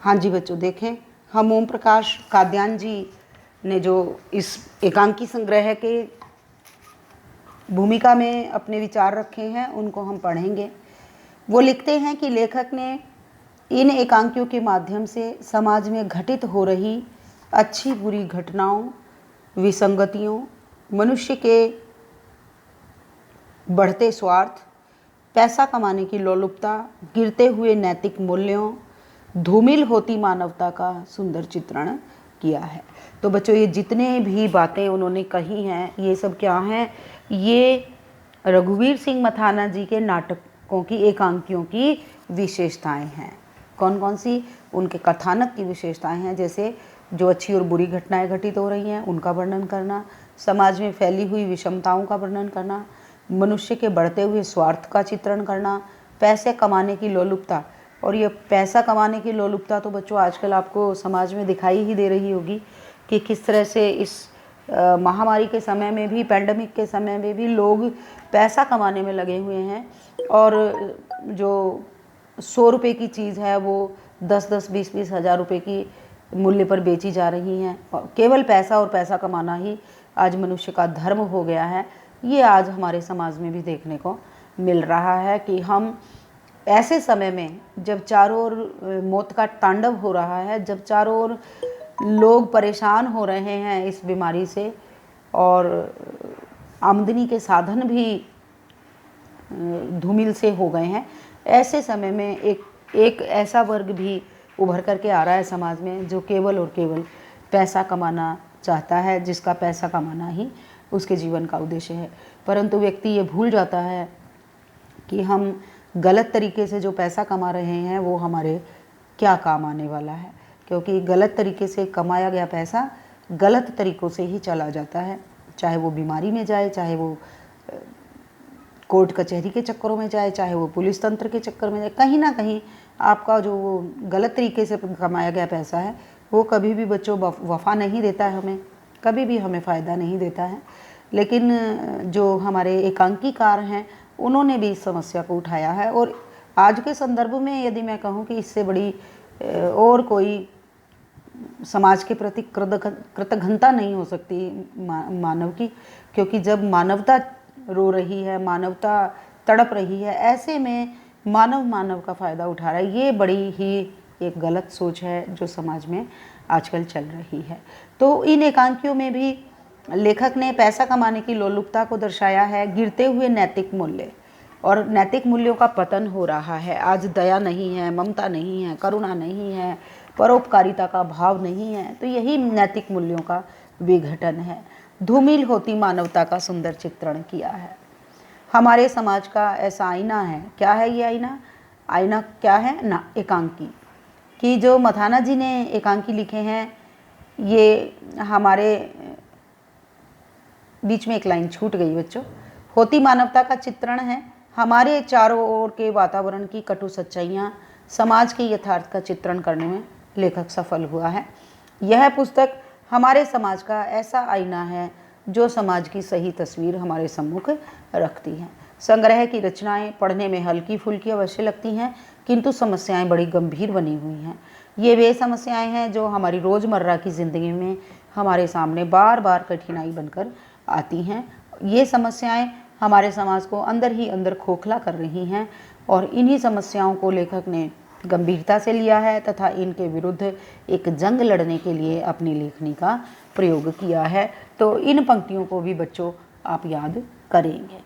हाँ जी बच्चों, देखें हम ओम प्रकाश काद्यान जी ने जो इस एकांकी संग्रह के भूमिका में अपने विचार रखे हैं उनको हम पढ़ेंगे। वो लिखते हैं कि लेखक ने इन एकांकियों के माध्यम से समाज में घटित हो रही अच्छी बुरी घटनाओं, विसंगतियों, मनुष्य के बढ़ते स्वार्थ, पैसा कमाने की लोलुपता, गिरते हुए नैतिक मूल्यों, धूमिल होती मानवता का सुंदर चित्रण किया है। तो बच्चों, ये जितने भी बातें उन्होंने कही हैं ये सब क्या हैं? ये रघुवीर सिंह मथाना जी के नाटकों की एकांकियों की विशेषताएं हैं। कौन कौन सी? उनके कथानक की विशेषताएं हैं, जैसे जो अच्छी और बुरी घटनाएं घटित हो रही हैं उनका वर्णन करना, समाज में फैली हुई विषमताओं का वर्णन करना, मनुष्य के बढ़ते हुए स्वार्थ का चित्रण करना, पैसे कमाने की लोलुपता। और ये पैसा कमाने की लोलुपता तो बच्चों आजकल आपको समाज में दिखाई ही दे रही होगी कि किस तरह से इस महामारी के समय में भी, पैंडमिक के समय में भी लोग पैसा कमाने में लगे हुए हैं और जो 100 रुपये की चीज़ है वो 10-10, 20-20 हज़ार रुपये की मूल्य पर बेची जा रही हैं। और केवल पैसा और पैसा कमाना ही आज मनुष्य का धर्म हो गया है। ये आज हमारे समाज में भी देखने को मिल रहा है कि हम ऐसे समय में जब चारों ओर मौत का तांडव हो रहा है, जब चारों ओर लोग परेशान हो रहे हैं इस बीमारी से और आमदनी के साधन भी धूमिल से हो गए हैं, ऐसे समय में एक ऐसा वर्ग भी उभर करके आ रहा है समाज में जो केवल और केवल पैसा कमाना चाहता है, जिसका पैसा कमाना ही उसके जीवन का उद्देश्य है। परंतु व्यक्ति ये भूल जाता है कि हम गलत तरीके से जो पैसा कमा रहे हैं वो हमारे क्या काम आने वाला है, क्योंकि गलत तरीके से कमाया गया पैसा गलत तरीक़ों से ही चला जाता है, चाहे वो बीमारी में जाए, चाहे वो कोर्ट कचहरी के चक्करों में जाए, चाहे वो पुलिस तंत्र के चक्कर में जाए। कहीं ना कहीं आपका जो वो गलत तरीके से कमाया गया पैसा है वो कभी भी बच्चों वफ़ा नहीं देता है, हमें कभी भी हमें फ़ायदा नहीं देता है। लेकिन जो हमारे एकांकीकार हैं उन्होंने भी इस समस्या को उठाया है और आज के संदर्भ में यदि मैं कहूँ कि इससे बड़ी और कोई समाज के प्रति कृतघ्नता नहीं हो सकती मानव की, क्योंकि जब मानवता रो रही है, मानवता तड़प रही है, ऐसे में मानव का फ़ायदा उठा रहा है। ये बड़ी ही एक गलत सोच है जो समाज में आजकल चल रही है। तो इन एकांकियों में भी लेखक ने पैसा कमाने की लोलुपता को दर्शाया है, गिरते हुए नैतिक मूल्य, और नैतिक मूल्यों का पतन हो रहा है। आज दया नहीं है, ममता नहीं है, करुणा नहीं है, परोपकारिता का भाव नहीं है, तो यही नैतिक मूल्यों का विघटन है। धूमिल होती मानवता का सुंदर चित्रण किया है। हमारे समाज का ऐसा आईना है। क्या है ये आईना? आईना क्या है ना? एकांकी। कि जो मथाना जी ने एकांकी लिखे हैं, ये हमारे बीच में एक लाइन छूट गई बच्चों। होती मानवता का चित्रण है, हमारे चारों ओर के वातावरण की कटु सच्चाइयाँ, समाज के यथार्थ का चित्रण करने में लेखक सफल हुआ है। यह पुस्तक हमारे समाज का ऐसा आईना है जो समाज की सही तस्वीर हमारे सम्मुख रखती है। संग्रह की रचनाएं पढ़ने में हल्की फुल्की अवश्य लगती हैं, किंतु समस्याएं बड़ी गंभीर बनी हुई हैं। ये वे समस्याएं हैं जो हमारी रोज़मर्रा की ज़िंदगी में हमारे सामने बार बार कठिनाई बनकर आती हैं। ये समस्याएं हमारे समाज को अंदर ही अंदर खोखला कर रही हैं और इन्हीं समस्याओं को लेखक ने गंभीरता से लिया है तथा इनके विरुद्ध एक जंग लड़ने के लिए अपनी लेखनी का प्रयोग किया है। तो इन पंक्तियों को भी बच्चों आप याद करेंगे।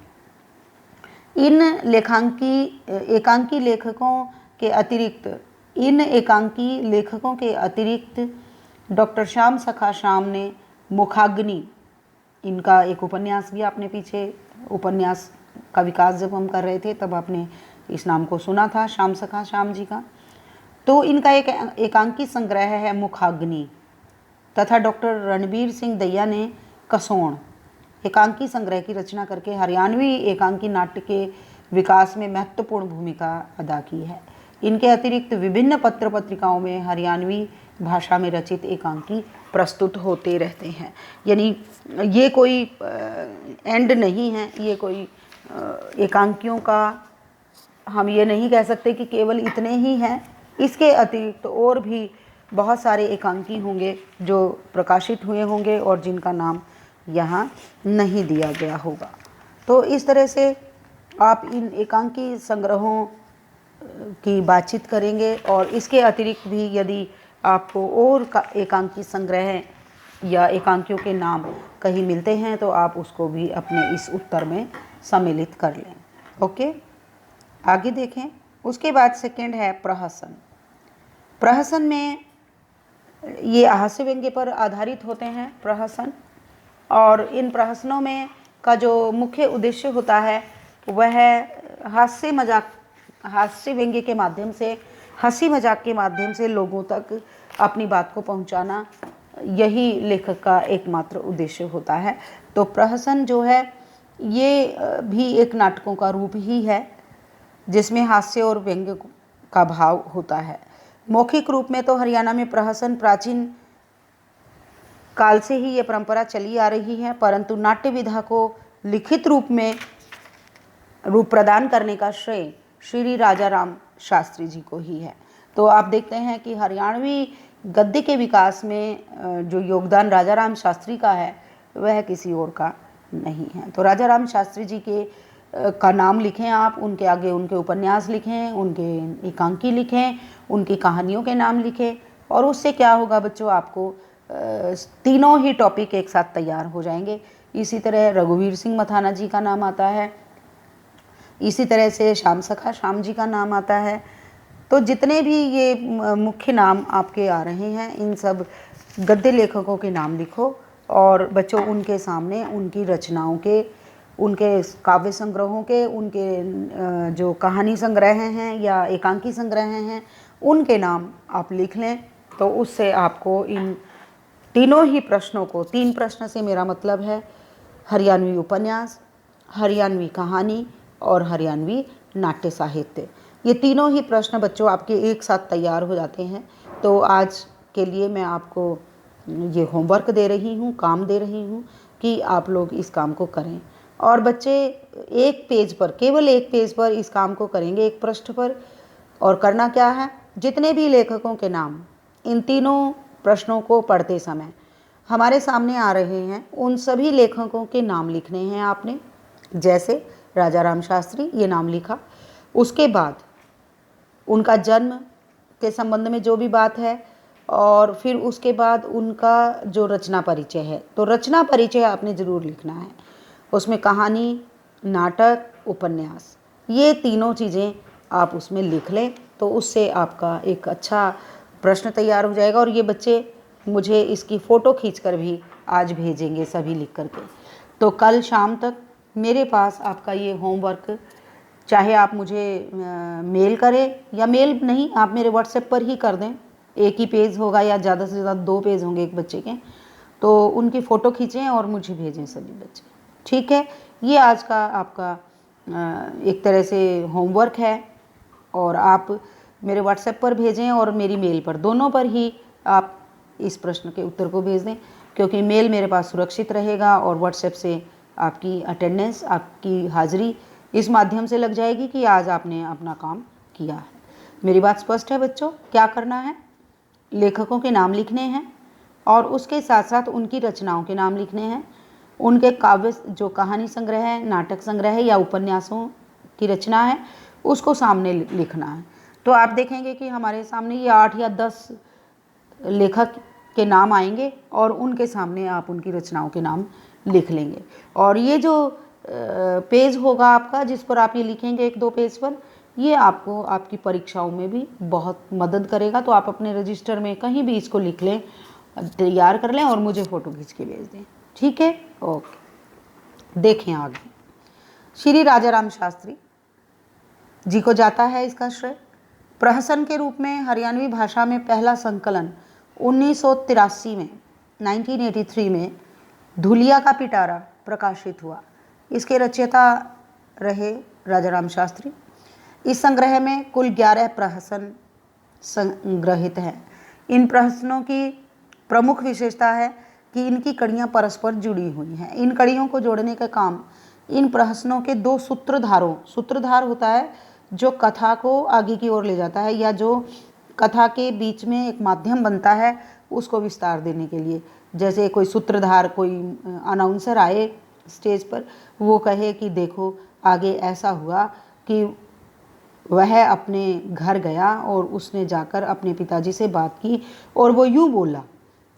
इन एकांकी लेखकों के अतिरिक्त डॉक्टर श्याम सखा श्याम ने मुखाग्नि, इनका एक उपन्यास भी आपने पीछे उपन्यास का विकास जब हम कर रहे थे तब आपने इस नाम को सुना था, श्याम सखा श्याम जी का। तो इनका एक एकांकी संग्रह है मुखाग्नि, तथा डॉक्टर रणबीर सिंह दैया ने कसौण एकांकी संग्रह की रचना करके हरियाणवी एकांकी नाट्य के विकास में महत्वपूर्ण भूमिका अदा की है। इनके अतिरिक्त विभिन्न पत्र पत्रिकाओं में हरियाणवी भाषा में रचित एकांकी प्रस्तुत होते रहते हैं। यानी ये कोई एंड नहीं है, ये कोई एकांकियों का हम ये नहीं कह सकते कि केवल इतने ही हैं। इसके अतिरिक्त और भी बहुत सारे एकांकी होंगे जो प्रकाशित हुए होंगे और जिनका नाम यहाँ नहीं दिया गया होगा। तो इस तरह से आप इन एकांकी संग्रहों की बातचीत करेंगे और इसके अतिरिक्त भी यदि आपको और एकांकी संग्रह या एकांकियों के नाम कहीं मिलते हैं तो आप उसको भी अपने इस उत्तर में सम्मिलित कर लें। ओके, आगे देखें। उसके बाद सेकंड है प्रहसन। प्रहसन में ये हास्य व्यंग्य पर आधारित होते हैं प्रहसन, और इन प्रहसनों में का जो मुख्य उद्देश्य होता है वह हास्य व्यंग्य के माध्यम से, हंसी मजाक के माध्यम से लोगों तक अपनी बात को पहुंचाना, यही लेखक का एकमात्र उद्देश्य होता है। तो प्रहसन जो है ये भी एक नाटकों का रूप ही है जिसमें हास्य और व्यंग्य का भाव होता है। मौखिक रूप में तो हरियाणा में प्रहसन प्राचीन काल से ही ये परंपरा चली आ रही है, परंतु नाट्य विधा को लिखित रूप में रूप प्रदान करने का श्रेय श्री राजाराम शास्त्री जी को ही है। तो आप देखते हैं कि हरियाणवी गद्य के विकास में जो योगदान राजाराम शास्त्री का है वह किसी और का नहीं है। तो राजाराम शास्त्री जी के का नाम लिखें आप, उनके आगे उनके उपन्यास लिखें, उनके एकांकी लिखें, उनकी कहानियों के नाम लिखें, और उससे क्या होगा बच्चों, आपको तीनों ही टॉपिक एक साथ तैयार हो जाएंगे। इसी तरह रघुवीर सिंह मथाना जी का नाम आता है, इसी तरह से श्याम सखा श्याम जी का नाम आता है। तो जितने भी ये मुख्य नाम आपके आ रहे हैं इन सब गद्य लेखकों के नाम लिखो और बच्चों उनके सामने उनकी रचनाओं के, उनके काव्य संग्रहों के, उनके जो कहानी संग्रह हैं या एकांकी संग्रह हैं उनके नाम आप लिख लें। तो उससे आपको इन तीनों ही प्रश्नों को, 3 प्रश्न से मेरा मतलब है हरियाणवी उपन्यास, हरियाणवी कहानी और हरियाणवी नाट्य साहित्य, ये तीनों ही प्रश्न बच्चों आपके एक साथ तैयार हो जाते हैं। तो आज के लिए मैं आपको ये होमवर्क दे रही हूँ, काम दे रही हूँ कि आप लोग इस काम को करें। और बच्चे एक पेज पर, केवल एक पेज पर इस काम को करेंगे, एक पृष्ठ पर। और करना क्या है, जितने भी लेखकों के नाम इन तीनों प्रश्नों को पढ़ते समय हमारे सामने आ रहे हैं उन सभी लेखकों के नाम लिखने हैं आपने। जैसे राजाराम शास्त्री, ये नाम लिखा। उसके बाद उनका जन्म के संबंध में जो भी बात है, और फिर उसके बाद उनका जो रचना परिचय है, तो रचना परिचय आपने ज़रूर लिखना है। उसमें कहानी, नाटक, उपन्यास, ये तीनों चीज़ें आप उसमें लिख लें तो उससे आपका एक अच्छा प्रश्न तैयार हो जाएगा। और ये बच्चे मुझे इसकी फ़ोटो खींचकर भी आज भेजेंगे सभी लिख करके। तो कल शाम तक मेरे पास आपका ये होमवर्क, चाहे आप मुझे मेल करें या मेल नहीं, आप मेरे व्हाट्सएप पर ही कर दें। एक ही पेज होगा या ज़्यादा से ज़्यादा 2 पेज होंगे एक बच्चे के, तो उनकी फ़ोटो खींचें और मुझे भेजें सभी बच्चे। ठीक है, ये आज का आपका एक तरह से होमवर्क है, और आप मेरे व्हाट्सएप पर भेजें और मेरी मेल पर, दोनों पर ही आप इस प्रश्न के उत्तर को भेज दें, क्योंकि मेल मेरे पास सुरक्षित रहेगा और व्हाट्सएप से आपकी अटेंडेंस, आपकी हाज़िरी इस माध्यम से लग जाएगी कि आज आपने अपना काम किया है। मेरी बात स्पष्ट है बच्चों? क्या करना है, लेखकों के नाम लिखने हैं और उसके साथ साथ उनकी रचनाओं के नाम लिखने हैं, उनके काव्य जो कहानी संग्रह है, नाटक संग्रह है या उपन्यासों की रचना है उसको सामने लिखना है। तो आप देखेंगे कि हमारे सामने ये 8 या 10 लेखक के नाम आएंगे और उनके सामने आप उनकी रचनाओं के नाम लिख लेंगे। और ये जो पेज होगा आपका जिस पर आप ये लिखेंगे 1-2 पेज पर, ये आपको आपकी परीक्षाओं में भी बहुत मदद करेगा। तो आप अपने रजिस्टर में कहीं भी इसको लिख लें, तैयार कर लें और मुझे फ़ोटो खींच के भेज दें। ठीक है, ओके। देखें आगे, श्री राजाराम शास्त्री जी को जाता है इसका श्रेय। प्रहसन के रूप में हरियाणवी भाषा में पहला संकलन 1983 में 1983 में धुलिया का पिटारा प्रकाशित हुआ। इसके रचयिता रहे राजाराम शास्त्री। इस संग्रह में कुल 11 प्रहसन संग्रहित हैं। इन प्रहसनों की प्रमुख विशेषता है कि इनकी कड़ियाँ परस्पर जुड़ी हुई हैं। इन कड़ियों को जोड़ने का काम इन प्रहसनों के 2 सूत्रधारों, सूत्रधार होता है जो कथा को आगे की ओर ले जाता है या जो कथा के बीच में एक माध्यम बनता है उसको विस्तार देने के लिए। जैसे कोई सूत्रधार, कोई अनाउंसर आए स्टेज पर, वो कहे कि देखो आगे ऐसा हुआ कि वह अपने घर गया और उसने जाकर अपने पिताजी से बात की और वो यूँ बोला,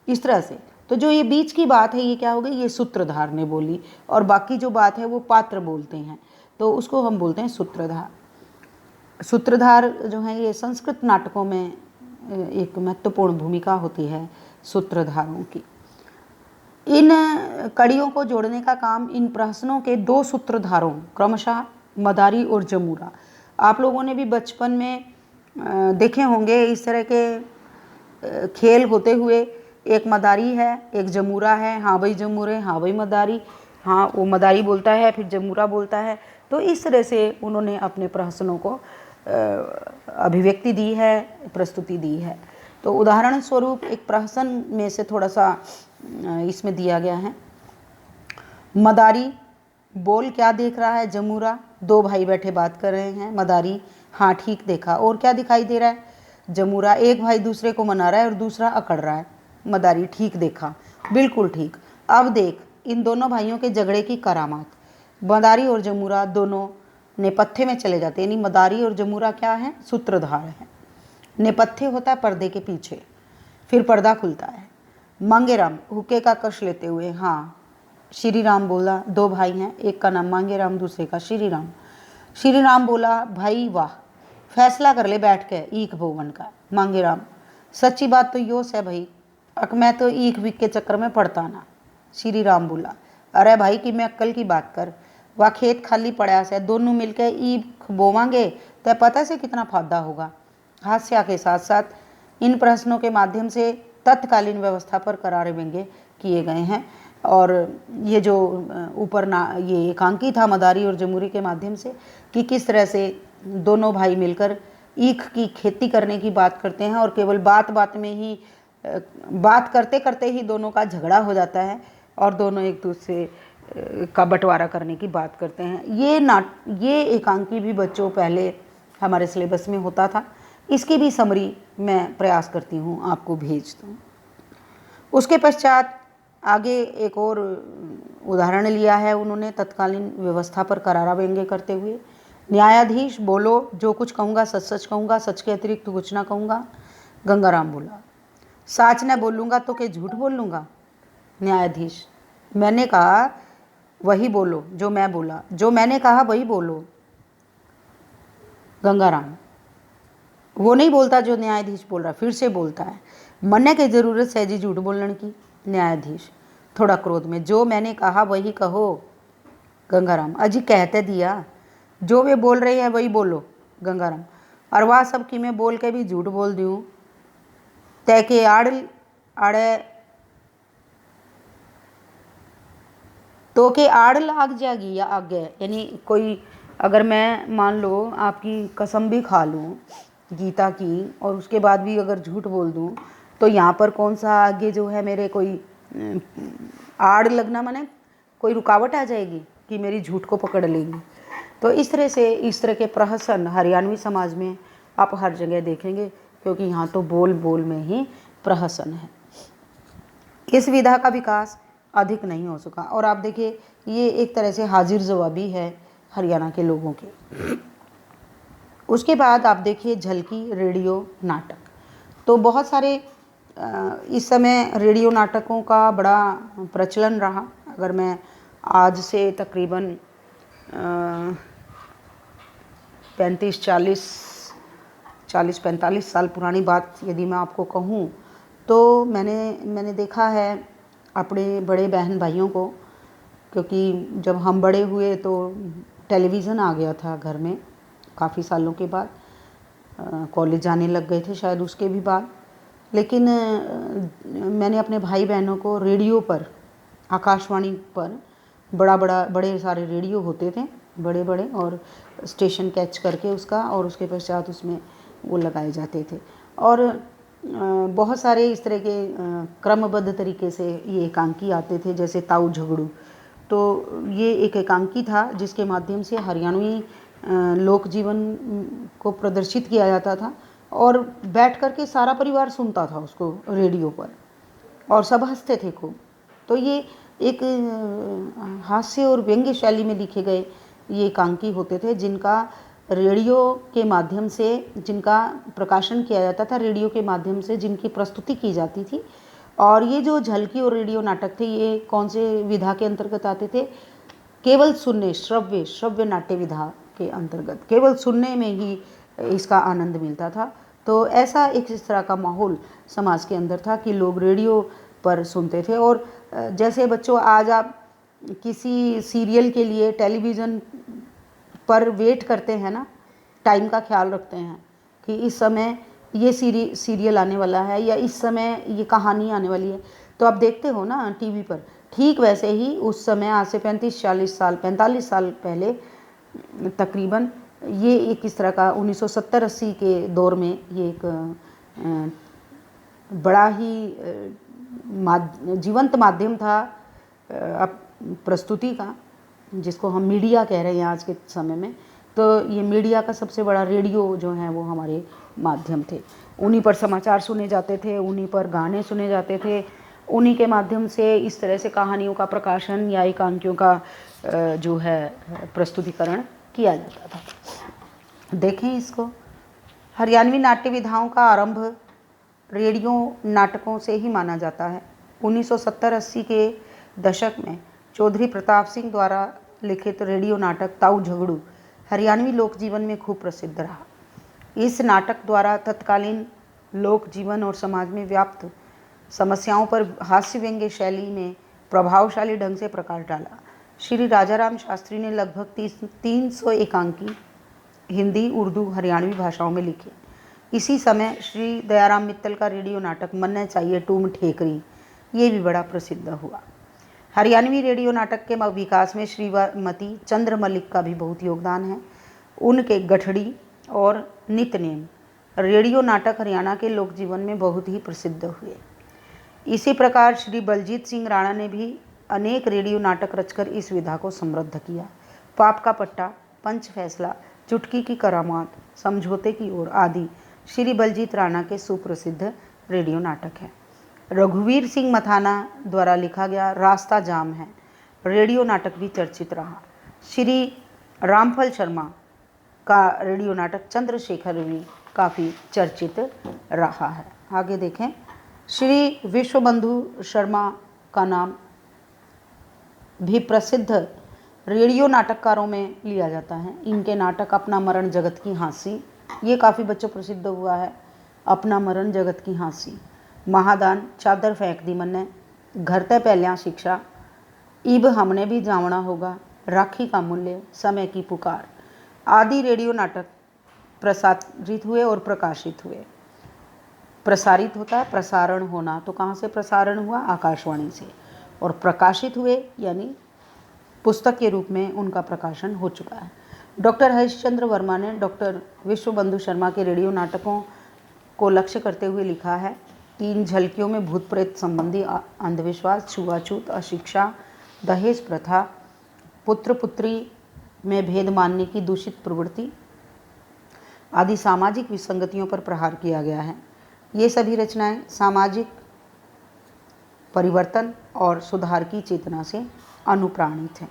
इस तरह से। तो जो ये बीच की बात है ये क्या हो गई, ये सूत्रधार ने बोली, और बाकी जो बात है वो पात्र बोलते हैं, तो उसको हम बोलते हैं सूत्रधार। सूत्रधार जो है ये संस्कृत नाटकों में एक महत्वपूर्ण भूमिका होती है सूत्रधारों की। इन कड़ियों को जोड़ने का काम इन प्रहसनों के दो सूत्रधारों, क्रमशः मदारी और जमूरा। आप लोगों ने भी बचपन में देखे होंगे इस तरह के खेल होते हुए। एक मदारी है, एक जमूरा है, हाँ भाई जमूरे, हाँ भाई मदारी, हाँ वो मदारी बोलता है फिर जमूरा बोलता है। तो इस तरह से उन्होंने अपने प्रहसनों को अभिव्यक्ति दी है, प्रस्तुति दी है। तो उदाहरण स्वरूप एक प्रहसन में से थोड़ा सा इसमें दिया गया है। मदारी, बोल क्या देख रहा है जमूरा? दो भाई बैठे बात कर रहे हैं। मदारी, हाँ ठीक देखा, और क्या दिखाई दे रहा है? जमूरा, एक भाई दूसरे को मना रहा है और दूसरा अकड़ रहा है। मदारी, ठीक देखा, बिल्कुल ठीक। अब देख इन दोनों भाइयों के झगड़े की करामात। मदारी और जमूरा दोनों नेपथ्य में चले जाते हैं, यानी मदारी और जमूरा क्या है? सूत्रधार है। नेपथ्य होता है पर्दे के पीछे, फिर पर्दा खुलता है। मांगेराम, हुक्के का कश लेते हुए, हाँ श्री राम बोला। दो भाई हैं, एक का नाम मांगेराम, दूसरे का श्री राम। श्री राम बोला, भाई वाह, फैसला कर ले बैठ के ईख भुवन का। मांगेराम, सच्ची बात तो यो है भाई, अक मैं तो ईख विक के चक्कर में पड़ता ना। श्री राम बोला, अरे भाई कि मैं अक्ल की बात कर, वह खेत खाली पड़ा से, दोनों मिलके ईख बोवांगे तो पता से कितना फायदा होगा। हास्य के साथ साथ इन प्रश्नों के माध्यम से तत्कालीन व्यवस्था पर करारे व्यंग्य किए गए हैं। और ये जो ऊपर ना ये एकांकी था मदारी और जमूरी के माध्यम से, कि किस तरह से दोनों भाई मिलकर ईख की खेती करने की बात करते हैं और केवल बात बात में ही, बात करते करते ही दोनों का झगड़ा हो जाता है और दोनों एक दूसरे का बंटवारा करने की बात करते हैं। ये एकांकी भी बच्चों पहले हमारे सिलेबस में होता था। इसकी भी समरी मैं प्रयास करती हूँ आपको भेज दूँ। उसके पश्चात आगे एक और उदाहरण लिया है उन्होंने तत्कालीन व्यवस्था पर करारा व्यंग्य करते हुए। न्यायाधीश, बोलो जो कुछ कहूँगा सच सच कहूँगा, सच के अतिरिक्त तो कुछ ना कहूँगा। गंगाराम बोला, सच न बोलूँगा तो क्या झूठ बोल लूँगा? न्यायाधीश, मैंने कहा वही बोलो जो मैं बोला, जो मैंने कहा वही बोलो। गंगाराम, वो नहीं बोलता जो न्यायाधीश बोल रहा, फिर से बोलता है, मरने की ज़रूरत है जी झूठ बोलने की। न्यायाधीश थोड़ा क्रोध में, जो मैंने कहा वही कहो। गंगाराम, अजी कहते दिया, जो वे बोल रहे हैं वही बोलो। गंगाराम, और वह सब कि मैं बोल के भी झूठ बोल दूँ तय के आड़े तो के आड़ लाग जाएगी या आगे। यानी कोई अगर मैं मान लो आपकी कसम भी खा लूँ गीता की और उसके बाद भी अगर झूठ बोल दूँ तो यहाँ पर कौन सा आगे जो है मेरे कोई आड़ लगना, माने कोई रुकावट आ जाएगी कि मेरी झूठ को पकड़ लेगी। तो इस तरह से इस तरह के प्रहसन हरियाणवी समाज में आप हर जगह देखेंगे, क्योंकि यहाँ तो बोल बोल में ही प्रहसन है। इस विधा का विकास अधिक नहीं हो सका। और आप देखिए ये एक तरह से हाजिर जवाबी है हरियाणा के लोगों के। उसके बाद आप देखिए झलकी रेडियो नाटक। तो बहुत सारे इस समय रेडियो नाटकों का बड़ा प्रचलन रहा। अगर मैं आज से तकरीबन 40-45 साल पुरानी बात यदि मैं आपको कहूँ तो मैंने देखा है अपने बड़े बहन भाइयों को, क्योंकि जब हम बड़े हुए तो टेलीविज़न आ गया था घर में काफ़ी सालों के बाद, कॉलेज जाने लग गए थे शायद उसके भी बाद। लेकिन मैंने अपने भाई बहनों को रेडियो पर, आकाशवाणी पर बड़े सारे रेडियो होते थे बड़े बड़े, और स्टेशन कैच करके उसका और उसके पश्चात उसमें वो लगाए जाते थे। और बहुत सारे इस तरह के क्रमबद्ध तरीके से ये एकांकी आते थे, जैसे ताऊ झगड़ू। तो ये एक एकांकी था जिसके माध्यम से हरियाणवी लोक जीवन को प्रदर्शित किया जाता था। और बैठ कर के सारा परिवार सुनता था उसको रेडियो पर, और सब हंसते थे खूब। तो ये एक हास्य और व्यंग्य शैली में लिखे गए ये एकांकी होते थे, जिनका रेडियो के माध्यम से, जिनका प्रकाशन किया जाता था रेडियो के माध्यम से, जिनकी प्रस्तुति की जाती थी। और ये जो झलकी और रेडियो नाटक थे, ये कौन से विधा के अंतर्गत आते थे? केवल सुनने, श्रव्य नाट्य विधा के अंतर्गत, केवल सुनने में ही इसका आनंद मिलता था। तो ऐसा एक इस तरह का माहौल समाज के अंदर था कि लोग रेडियो पर सुनते थे। और जैसे बच्चों आज आप किसी सीरियल के लिए टेलीविज़न पर वेट करते हैं ना, टाइम का ख्याल रखते हैं कि इस समय ये सीरियल आने वाला है या इस समय ये कहानी आने वाली है, तो आप देखते हो ना टीवी पर। ठीक वैसे ही उस समय आज से 35-40 साल 45 साल पहले तकरीबन ये एक इस तरह का 1970-80 के दौर में ये एक बड़ा ही जीवंत माध्यम था प्रस्तुति का, जिसको हम मीडिया कह रहे हैं आज के समय में। तो ये मीडिया का सबसे बड़ा रेडियो जो है वो हमारे माध्यम थे। उन्हीं पर समाचार सुने जाते थे, उन्हीं पर गाने सुने जाते थे, उन्हीं के माध्यम से इस तरह से कहानियों का प्रकाशन या एकांकियों का जो है प्रस्तुतिकरण किया जाता था। देखें इसको, हरियाणवी नाट्य विधाओं का आरंभ रेडियो नाटकों से ही माना जाता है। 1970-80 के दशक में चौधरी प्रताप सिंह द्वारा लिखित रेडियो नाटक ताऊ झगड़ू हरियाणवी लोक जीवन में खूब प्रसिद्ध रहा। इस नाटक द्वारा तत्कालीन लोक जीवन और समाज में व्याप्त समस्याओं पर हास्य व्यंग्य शैली में प्रभावशाली ढंग से प्रकाश डाला। श्री राजाराम शास्त्री ने लगभग 300 एकांकी हिंदी, उर्दू, हरियाणवी भाषाओं में लिखे। इसी समय श्री दयाराम मित्तल का रेडियो नाटक मन्ने चाहिए टूम ठेकरी ये भी बड़ा प्रसिद्ध हुआ। हरियाणवी रेडियो नाटक के विकास में श्रीमती चंद्र मल्लिक का भी बहुत योगदान है। उनके गठड़ी और नितनेम रेडियो नाटक हरियाणा के लोक जीवन में बहुत ही प्रसिद्ध हुए। इसी प्रकार श्री बलजीत सिंह राणा ने भी अनेक रेडियो नाटक रचकर इस विधा को समृद्ध किया। पाप का पट्टा, पंच फैसला, चुटकी की करामात, समझौते की ओर आदि श्री बलजीत राणा के सुप्रसिद्ध रेडियो नाटक हैं। रघुवीर सिंह मथाना द्वारा लिखा गया रास्ता जाम है रेडियो नाटक भी चर्चित रहा। श्री रामफल शर्मा का रेडियो नाटक चंद्रशेखर भी काफ़ी चर्चित रहा है। आगे देखें, श्री विश्वबंधु शर्मा का नाम भी प्रसिद्ध रेडियो नाटककारों में लिया जाता है। इनके नाटक अपना मरण जगत की हाँसी ये काफ़ी बच्चों प्रसिद्ध हुआ है। अपना मरण जगत की हाँसी, महादान, चादर फेंक दी मन्ने, घर ते पहलियां शिक्षा, इब हमने भी जावना होगा, राखी का मूल्य, समय की पुकार आदि रेडियो नाटक प्रसारित हुए और प्रकाशित हुए। प्रसारित होता है, प्रसारण होना, तो कहाँ से प्रसारण हुआ? आकाशवाणी से। और प्रकाशित हुए यानी पुस्तक के रूप में उनका प्रकाशन हो चुका है। डॉक्टर हरिश्चंद्र वर्मा ने डॉक्टर विश्वबंधु शर्मा के रेडियो नाटकों को लक्ष्य करते हुए लिखा है कि इन झलकियों में भूत प्रेत संबंधी अंधविश्वास, छुआछूत, अशिक्षा, दहेज प्रथा, पुत्र पुत्री में भेद मानने की दूषित प्रवृत्ति आदि सामाजिक विसंगतियों पर प्रहार किया गया है। ये सभी रचनाएं सामाजिक परिवर्तन और सुधार की चेतना से अनुप्राणित हैं।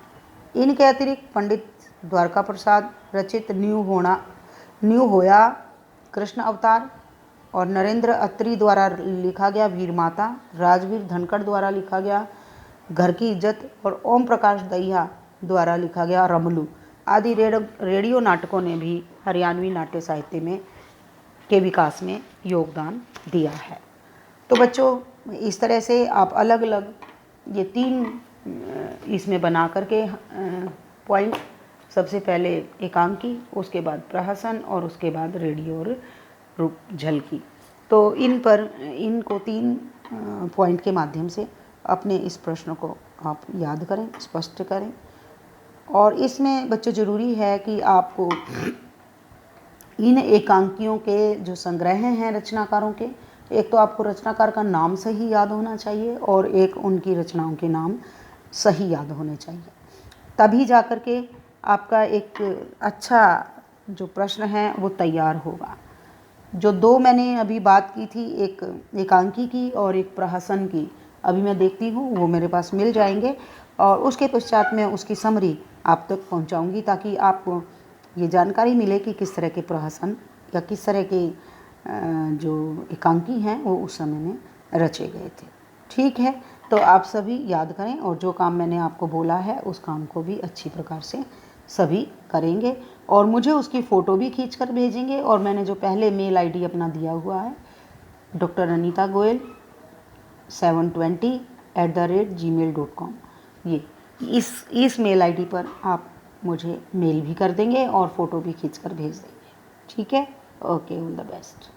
इनके अतिरिक्त पंडित द्वारका प्रसाद रचित न्यू होया कृष्ण अवतार और नरेंद्र अत्री द्वारा लिखा गया वीर माता, राजवीर धनखड़ द्वारा लिखा गया घर की इज्जत और ओम प्रकाश दहिया द्वारा लिखा गया रमलू आदि रेडियो नाटकों ने भी हरियाणवी नाट्य साहित्य में के विकास में योगदान दिया है। तो बच्चों इस तरह से आप अलग अलग ये 3 इसमें बना करके पॉइंट, सबसे पहले एकांकी, उसके बाद प्रहसन और उसके बाद रेडियो और रूप झलकी, तो इनको 3 पॉइंट के माध्यम से अपने इस प्रश्न को आप याद करें, स्पष्ट करें। और इसमें बच्चों ज़रूरी है कि आपको इन एकांकियों के जो संग्रह हैं रचनाकारों के, एक तो आपको रचनाकार का नाम सही याद होना चाहिए और एक उनकी रचनाओं के नाम सही याद होने चाहिए, तभी जा कर के आपका एक अच्छा जो प्रश्न है वो तैयार होगा। जो दो मैंने अभी बात की थी, एक एकांकी की और एक प्रहसन की, अभी मैं देखती हूँ वो मेरे पास मिल जाएंगे और उसके पश्चात मैं उसकी समरी आप तक पहुँचाऊँगी, ताकि आपको ये जानकारी मिले कि किस तरह के प्रहसन या किस तरह के जो एकांकी हैं वो उस समय में रचे गए थे। ठीक है, तो आप सभी याद करें और जो काम मैंने आपको बोला है उस काम को भी अच्छी प्रकार से सभी करेंगे और मुझे उसकी फ़ोटो भी खींच कर भेजेंगे। और मैंने जो पहले मेल आईडी अपना दिया हुआ है डॉक्टर अनीता गोयल 720@gmail.com, ये इस मेल आईडी पर आप मुझे मेल भी कर देंगे और फ़ोटो भी खींच कर भेज देंगे। ठीक है, ओके, ऑल द बेस्ट।